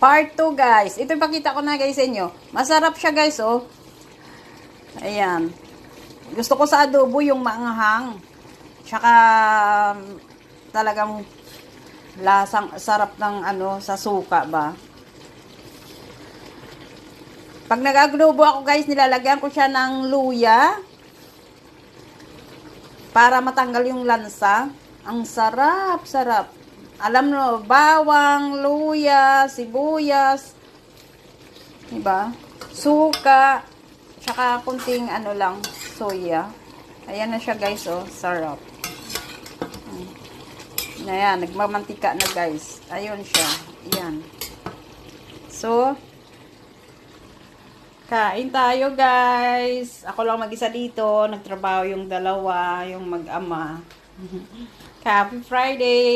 Part 2 guys. Ito ipakita ko na guys sa inyo. Masarap siya guys oh. Ayan. Gusto ko sa adobo yung maanghang. Tsaka talagang lasang sarap ng ano sa suka ba. Pag nag-adobo ako guys, nilalagyan ko siya ng luya para matanggal yung lansa. Ang sarap, sarap. Alam mo, bawang, luya, sibuyas, diba? Suka, tsaka kunting ano lang, soya. Ayan na siya guys, oh, sarap. Ayan, nagmamantika na guys. Ayun siya. Ayan. So, kain tayo guys. Ako lang mag-isa dito. Nagtrabaho yung dalawa, yung mag-ama. Happy Friday!